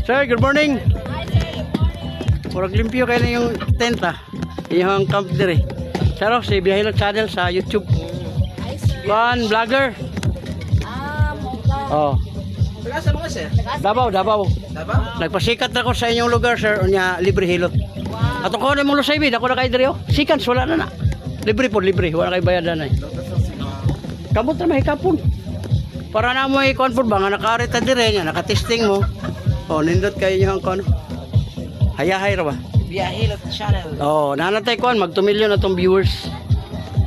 Sir, good morning. Murag limpyo kayo na yung tent yung camp dire. Saro, si Biyahilo Channel sa YouTube. Ban, vlogger. Oh. Sa mga sir? Davao. Davao? Nagpasikat na ko sa inyong lugar, sir. Unya, libre hilot. Ato ko na mong lusay, ako na kayo dire. Sikans, wala na. Libre po, libre. Wala kayo bayadan na. Kamot na mahikapon. Para na mo i-confirm ba nga nakarita dire niya, nakatesting mo. Oh, nindot kayo niyo ang kono. Hayahay ra ba? Biyahilot channel. Oh, nanatay ko mag 2 million na tong viewers.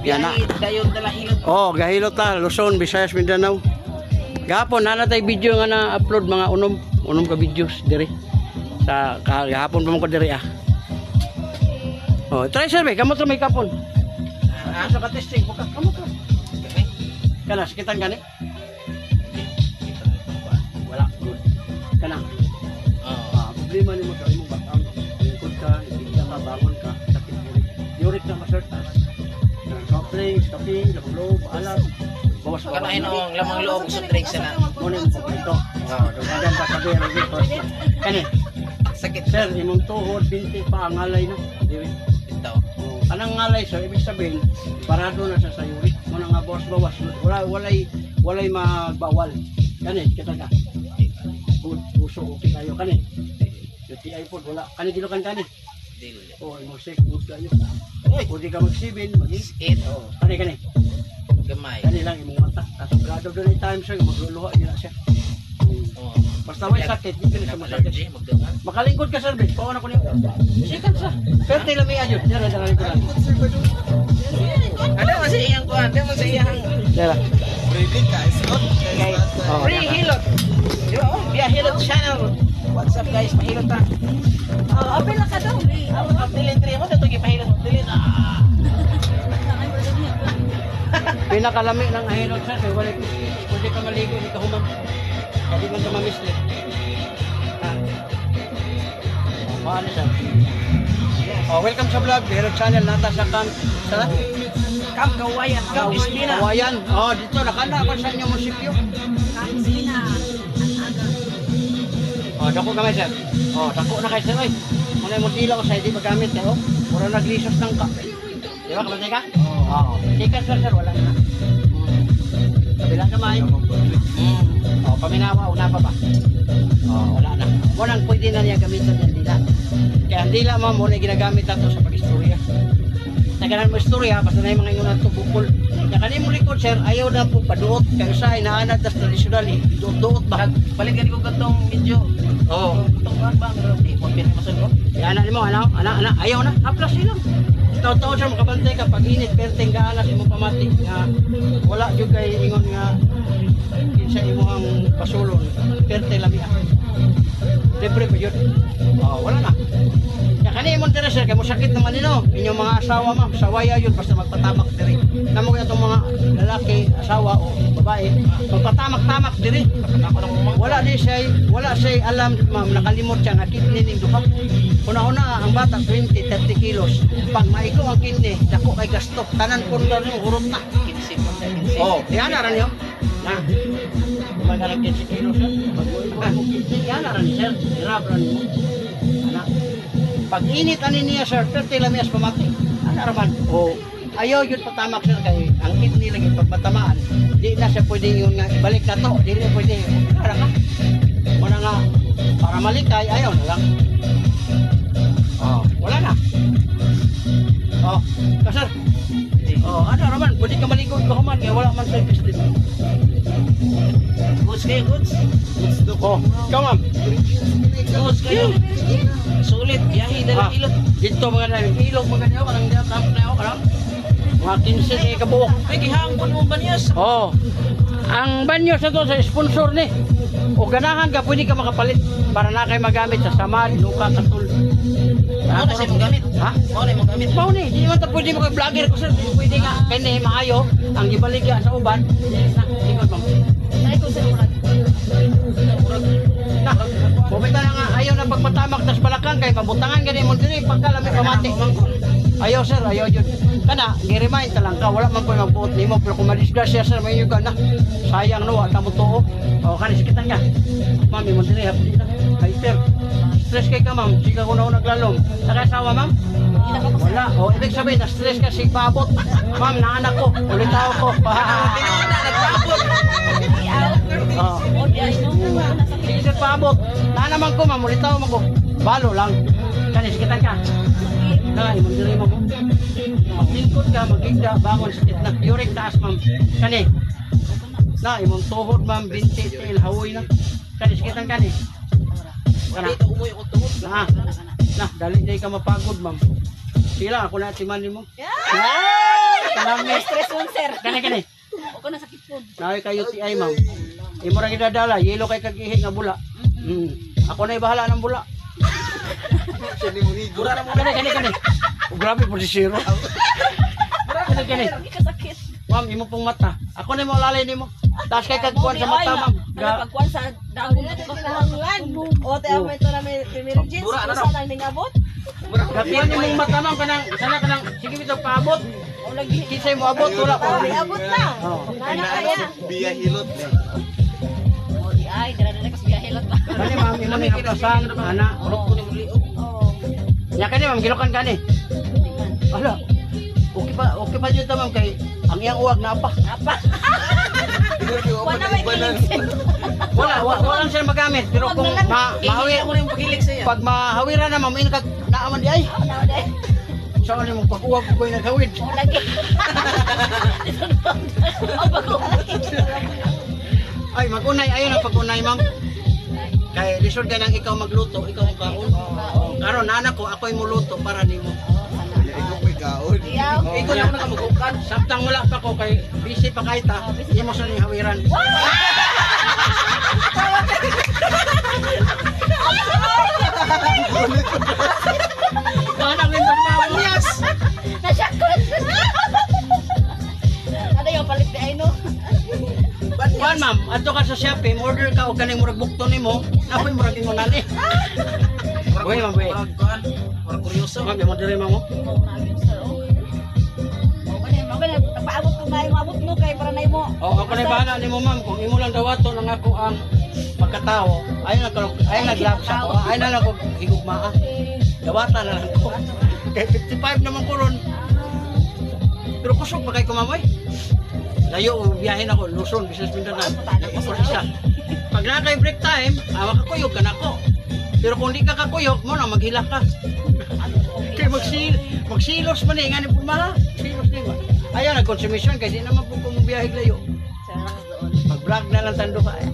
Yan na. Dayon dala hilot. Oh, gahilot ta, Luzon, Visayas, Mindanao. Gahapon nanatay video nga na-upload mga unom ka videos dire. Sa gahapon pa mo ko dire Oh, try sir, kamot ra may kapon. Sa ka testing, buka kamot ra. Kana sakitan gani? Wala good. Kana. Problema ni mo sa imong batang. Lingkod ka, hindi ka bangon ka, sakit uric na masertas. Soft drinks, caffeine, loob, alam. Bawas pa. Kanain ang lamang loob sa drinks na. Muna mo ito. Dumagan pa sa beer dito. Kani. Sakit Sir, imong tuhod, binti pa ang ngalay na. Dili. ito. Kanang ngalay sir, ibig sabihin, parado na sa uric. Muna nga bawas. Walay magbawal. Kani, kita ka. Puso okay kayo kani. Yung iPod wala. Kani gilukan kani. Dili. Oh, mo sick mo kayo. Pwede ka mag-7, mag-8. Oh, kani. Gamay. Kani lang imong mata. Asugado doon yung time sir, magluluha yun na siya. Basta may sakit, hindi ka na siya masakit. Makalingkod ka sir, bet. Pauna ko niyo. Sikat sa. Pero tila may ayun. Dala ko lang. Ano man sa iyang kuhan? Ano man sa iyang Dala. Free hilot. Di ba? Biyahilot channel. What's up guys? Mahilot ta. Apil na ka daw. Dilin 3 mo. Dito gipahilot. Dilin. Pinakalami ng ahilot sir. Wala pwede ka maligo, hindi ka humam. Hindi man ka mamislit. Paano sir? Oh, welcome sa vlog. Biyahilot channel. Nata sa camp. Sala? Camp Kawayan. Camp Ispina. Kawayan. Oh, dito. Nakanda pa sa inyong munisipyo. Camp Ispina. Oh, dako gamay sir. Oh, dako na kay sir oy. Muna mo tila ko sa hindi magamit eh. Oh. Puro naglisos ng ka. Di ba kamantay ka? Oo. Tikas sir, wala na. Kabilang kamay. Oh, paminawa una pa ba? Oh, wala na. Munang pwede na niya gamitan ng dila. Kaya ang dila mo muna ginagamit nato sa pag-istorya. Naganan mo istorya, basta na yung mga ingon nato bukol. Kaya kanin mo likod sir, ayaw na po paduot. Kaya sa inaanad na tradisyonal eh. Duot-duot ba? Balikan ko katong medyo. Oo. Tungkol ba ang di mo pinamasunod? Yan na mo, ano, ayaw na, haplas silang. Taon-taon siya makabantay ka, pag init, perteng ka alas, imo pamati, nga wala yung kay ingon nga, kinsa imo ang pasulon, perteng lami libre pa yun. Wala na. Kaya kanina mo tira sir, kaya mo sakit naman nino, inyong mga asawa ma'am, sawaya yun, basta magpatamak diri. Namo kaya itong mga lalaki, asawa o babae, magpatamak-tamak diri. Wala siya alam, ma'am, nakalimot siya, nakidney ning duha. Una-una, ang bata, 20-30 kilos. Pag maiko ang kidney, dako kay gastok, tanan pundar nyo, hurot na. Yan na rin yun. Magkarag 15 kilos sir. Yan na rin sir, hirap rin mo. Pag init ani niya sir, 30 lamias pamati. Ano naman? Ayaw yun patamak sir kay ang kidney lagi pag matamaan. Di na siya pwede yun nga ibalik na to. Di na pwede. Para ka. Muna nga para malikay, ayaw na lang. Wala na. Sir. Ano naman? Pwede ka malikod ka man kaya wala man service din. Goods kayo, goods. Ikaw ma'am. Goods kayo. Sulit, biyahe dala hilot. Dito mga ilog mga niyo, kanang diyan camp na ako, kanang mga 15 ka buok. Ay, gihangkon mo ba niya? Ang banyo sa to sa sponsor ni. O ganahan ka, pwede ka makapalit para na kayo magamit sa samad, luka, katul. Ano na siya magamit? Ha? Ano na magamit? Mao ni, di man ta pwede mo kay vlogger ko sir. Pwede nga kani maayo ang gibaligya sa uban. Na, ingon ma'am. Ay, kung sa urat. Bumita na nga ayaw na pagpatamak tas palakang kay pabutangan gani mo diri pagkalami pamati. Ayaw sir, ayaw yun. Kana, gi-remind ka lang ka, wala man po yung magbuot nimo, pero kung madisgrasya sir, may yuga na. Sayang no, wala mo tuo. O, kanis kita nga. Ma'am, yung dili, hapdi na. Ay sir, stress kay ka ma'am, sige ko na naglalom. Nakasawa ma'am? Wala. O, ibig sabihin, na-stress ka, si paabot. Ma'am, naanak ko, ulit tao ko. Nagpaabot. Oh. Sige sir, paabot. Naanaman ko ma'am, ulit tao mo ko. Balo lang. Kanis kita ka. Na, imong diri mo. Maglingkod ka, magigda, bangon sakit na. Uric taas ma'am. Kani. Na, imong tuhod ma'am, binti, tail, hawoy na. Kanis kita kani. Kana. Dito umuwi ko tuhod. Na, dali day ka mapagod ma'am. Sila, ako na timanin mo. Kanami. Stress mo, sir. Kani. Ako na sakit po. Naway kayo UTI ma'am. Imo ra gidadala, yelo kay kagihi nga bula. Ako na ibahala ng bula. Mura na mo. Kani. Grabe po si Zero. Kani. Hindi ka sakit. Ma'am, imo pong mata. Ako na mo lalay nimo. Taas kay kagkuan sa mata ma'am. Pagkuhan sa dahon na kakulangan. O, tayo mo ito na may emergency. Bura na Kung saan ang abot? Gakuan nimong mata ma'am kanang sana kanang sige bitaw paabot. O, lagi. Kinsay mo abot wala ko. May abot na. Oh. Nana kaya. Biya hilot. O, di ay. Dala-dala ka sa biyahilot ba? Kani ma'am, imo ni kapasan ana. Urok ko ni liog. Oo. Nya kani ma'am gilokan kani. Ala. Okay pa dito ma'am kay ang iyang uwag na apa. Apa? Wala may kilig. Wala siya magamit pero kung mahawi Ako na yung pagilig sa'yo. pag mahawira na ma'am ino kag naaman di ay. Sa ano mong pag-uwag ko yung naghawid. O, lagi. O, pag-uwag. Ay magunay ayon ang pagunay ma'am. Kay lisod ka nang ikaw magluto, ikaw ang kaon. Karon anak ko ako'y muluto para nimo. Ikaw may kaon. Iyaw. Ikaw lang na magukan. Samtang wala pa ko kay busy pa kay ta, imo sa ning hawiran. Mana min pagmawiyas. Nasyakot. Ano yung palit ni Aino? Kuan ma'am, adto ka sa Shopee, order ka og kaning murag bukto nimo, ako'y murag ingon ani. Uy, ma'am, uy. Murag kuryoso. Ma'am, mo diri ma'am mo. Paabot ko na yung abot mo kay para na mo. Oh, ako na bahala nimo ma'am, kung imo lang dawato lang ako ang pagkatao. Ay naglap sa ko. Ay na lang ko higugmaa. Dawata na lang ko. Kay 55 naman ko ron. Pero kusog pa kay kumamoy. Layo biyahin ako Luzon, Business Mindanao. Naipon isa. Pag na kay break time, makakuyog ka na ako. Pero kung di ka kakuyog mo na maghila ka. Kay magsilos man eh, nga ni pumaha. Silos din ba? Ayaw, nag-consumption kasi di naman po kung biyahig layo. Mag-vlog na lang tando ka eh.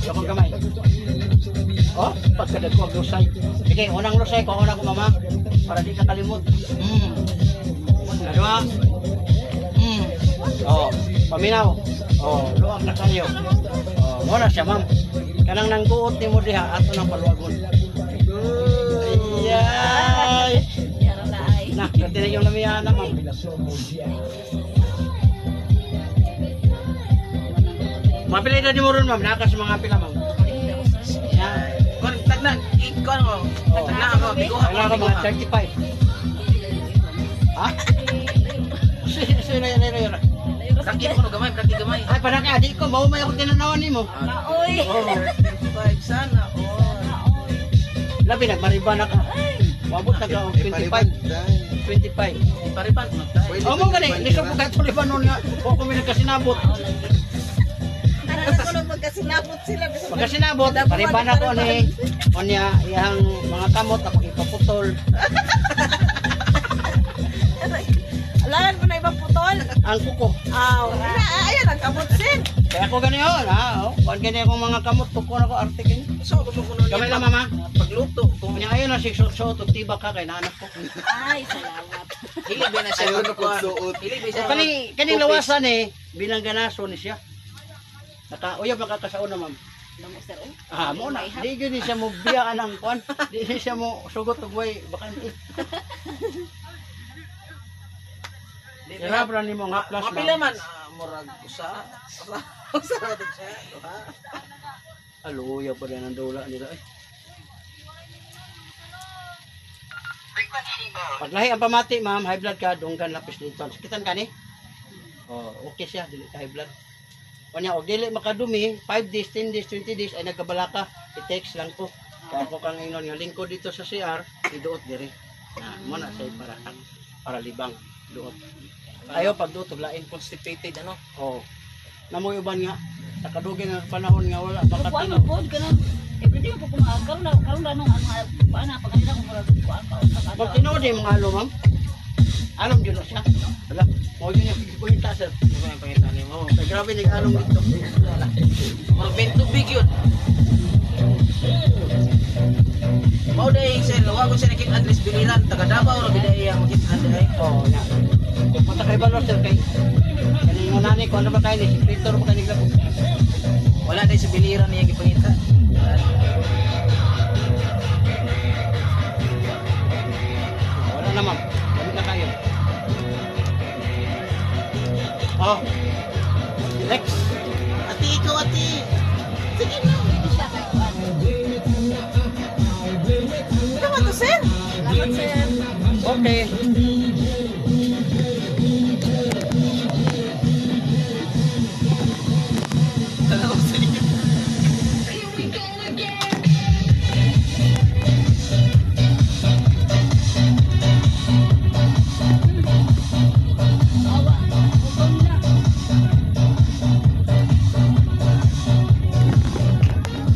Sakong kamay. Oh, pagkadag ko ang lusay. Sige, unang lusay ko, unang ko mama. Para di ka kalimot. Kadua. Oh, paminaw. Oh, luwag na kayo. Oh, muna siya ma'am. Kanang nangguot ni mo diha, ato ng paluwagon. Ayay! Yara na ay. Nah, ganti na yung namiyahan na ma'am. Mapilay na di mo ron ma'am, nakas mga pila ma'am. Yan. Kon tagna, ikon mo. Tagna ako, biguha Kailangan ko mga 35. Ha? Sino yun? Praktik ko no gamay, praktik gamay. Ay, parang adik ko, mau may ako tinanawan ni mo. Naoy. Oo. 25 sana. Oh. Labi, nagmariba na ka. Wabot na ka, 25. 25. Di paripan mo tayo. Oh, mo gani, lisod ko kahit tulipan nun nga. O kung may nagkasinabot. Ano ko pagkasinabot sila. Pagkasinabot, pariban ako ni Onya, iyang mga kamot, ako ipaputol. Alangan mo na ibang putol. Ang kuko. Ayan, ang kabutsin. Kaya ako gani yun, ha? Kung gani akong mga kamot, kuko na ko artikin. So, gusto ko nun Kamay lang, mama. pagluto. Kung niya ayun na, 6-8, tibak ka kay nanak ko. Ay, salamat. Hilig ba na siya? Ayaw na pagsuot. Hilig ba siya? Kaning lawasan eh, bilang ganaso ni siya. Uyab nakakasaon na, ma'am. Sir, oh. Ah, mo na. Di gyud siya mo biyaan ang kwan. Di siya mo sugot og way bakante. Sarap ra nimo nga plus. Mapila man. Murag usa. Usa na to siya. Aluya pa rin ang dula nila eh. Pag lahi ang pamati, ma'am, high blood ka, dunggan lapis dito. Sakitan ka ni? Oh, okay siya, dili ka high blood. O niya, og dili makadumi, 5 days, 10 days, 20 days, ay nagkabalaka, i-text lang ko. Kaya ako kang inon, yung lingkod dito sa CR, iduot diri. Muna sa'yo para libang, duot. Ayaw pag duot, lain. Constipated, ano? Oo. Namoy uban nga, nakadugay ng panahon nga wala, baka Kuan tinaw. mo pod kanang everyday mo kumaag karon na nung ano paana pag kanila ko murag kuan pa usa Pag tinood yung mga alo, ma'am, alom yun na siya. Wala, mo yun yung pagkipunta, sir. Ano yung pangitan mo? Oo, kaya grabe nag-along dito. Mga bento big yun. Mau dahil sir, huwag ko siya nakita address biliran. Taga Davao na bidaya ang makita address. Oo, nga. Kung punta kay Balor, sir, kay kanina yung nani, kung ano ba kayo ni, secretor mo kanina po. Wala dahil sa biliran niya gipangita. Wala na, ma'am. Wala na kayo. Oh. Next. Ati, ikaw ati. Sige na. siya kay kuan. Ano to sir? Salamat sir. Okay. Ano sa inyo? Awa. Ubon na.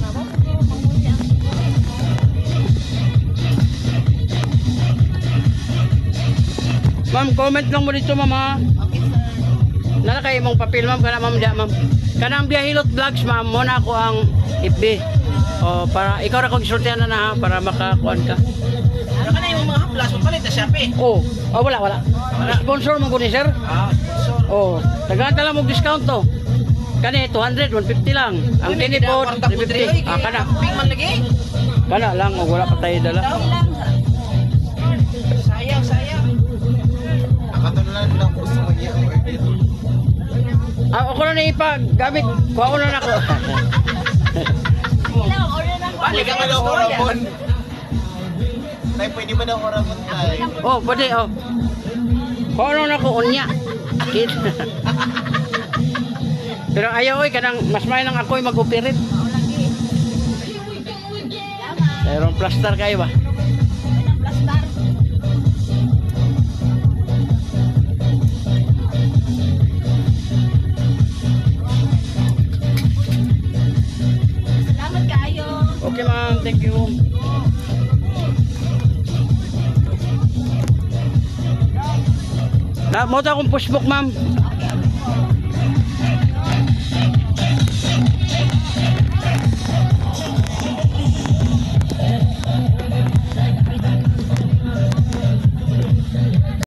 Namo siguro panguli ang Ma'am, comment lang mo dito, ma'am, ha? okay sir. Nala kayo mong papel, ma'am, kana ma'am, dia, ma'am. Kanang Biyahilot Vlogs, ma'am, muna ako ang FB. O, para, ikaw na kong isultihan na ha, para makakuan ka. Ano ka na yung mga haplas? Magpalit na siya, pe. Oh, wala. Sponsor mo ko ni sir. Ah, so. Oh, tagaan tala mo discount to. Kani 200, 150 lang. Ang tinipod, 350. Ah, kana. Pingman lagi. Kana lang, o wala pa tayo dala. Daw lang. Sayang, sayang. Nakatanulan lang po sa mga iyang dito. Ah, ako na ipag, gamit. Kuha ko na ako. Ila order na ko. Balik ang Daw ano oramon. Tay, pwede ba daw oramon tay? Oh, pwede, oh. Kuha na ako, unya. Kid. Pero ayaw, kanang mas may lang ako'y mag-operate. Mao lagi. Salamat. Mayroong plaster kayo ba? May plastar. Salamat kayo. Okay, ma'am. Thank you. Na, mo ta akong pushbook, ma'am.